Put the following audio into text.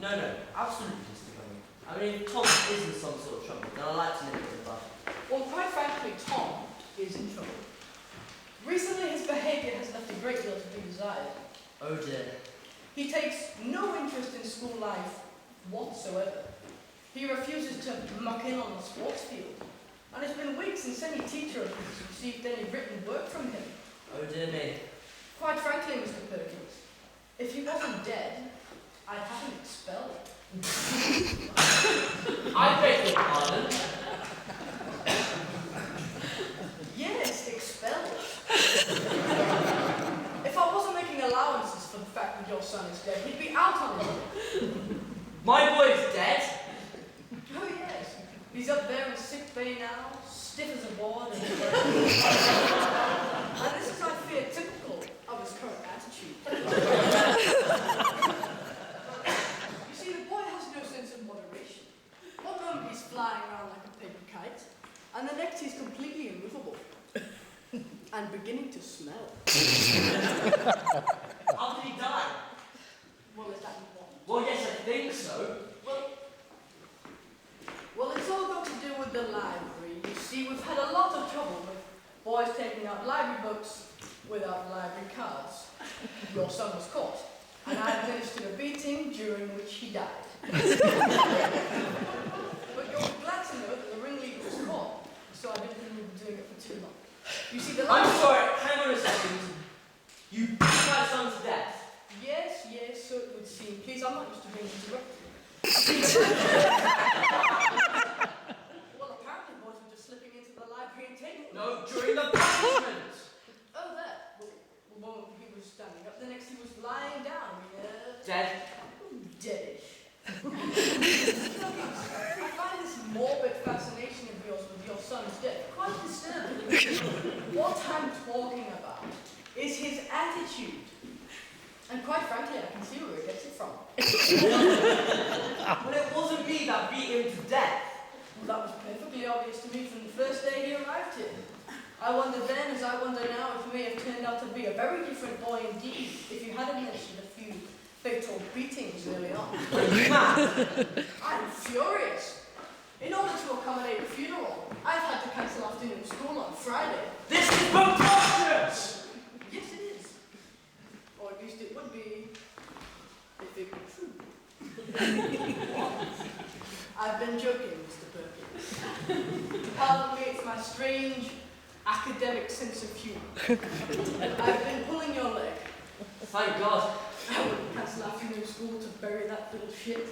No, absolutely, Mr. Bunny. I mean, if Tom is in some sort of trouble, then I'd like to nip it in the bud. Well, quite frankly, Tom is in trouble. Recently, his behaviour has left a great deal to be desired. Oh dear. He takes no interest in school life whatsoever. He refuses to muck in on the sports field. And it's been weeks since any teacher of his has received any written work from him. Oh dear me. Quite frankly, Mr. Perkins, if he wasn't dead, I'd have him expelled. I beg your pardon? Yes, expelled. If I wasn't making allowances for the fact that your son is dead, he'd be out on it. My boy's dead? Oh yes, he's up there in sick bay now, stiff as a board, and this is, I fear, typical of his current attitude. You see, the boy has no sense of moderation. One moment he's flying around like a paper kite, and the next he's completely immovable and beginning to smell. How did he die? Well, is that important? Well, yes, I think so. Well, it's all got to do with the library. You see, we've had a lot of trouble with boys taking out library books without library cards. Your son was caught, and I administered a beating during which he died. But you'll be glad to know that the ringleader was caught, so I didn't think we were doing it for too long. You see, the I'm sorry, hang on a second. You beat my son to death? Yes, so it would seem. Please, I'm not used to being interrupted. Well, apparently boys were just slipping into the library and taking them. No, during the punishment. Oh, that. Well, he was standing up. The next he was lying down. Dead? Deadish. I find this morbid fascination of yours with your son's death quite disturbing. What I'm talking about is his attitude. And quite frankly, I can see where he gets it from. But it wasn't me that beat him to death. Well, that was perfectly obvious to me from the first day he arrived here. I wondered then, as I wonder now, if he may have turned out to be a very different boy indeed, if you hadn't mentioned a few fatal beatings early on. I'm furious. In order to accommodate the funeral, I've had to cancel afternoon school on Friday. This is preposterous! Yes, it is. Or at least it would be, if it were true. I've been joking, Mr. Perkins. Pardon me, it's my strange academic sense of humour. I've been pulling your leg. Thank God. I wouldn't cancel afternoon school to bury that little shit.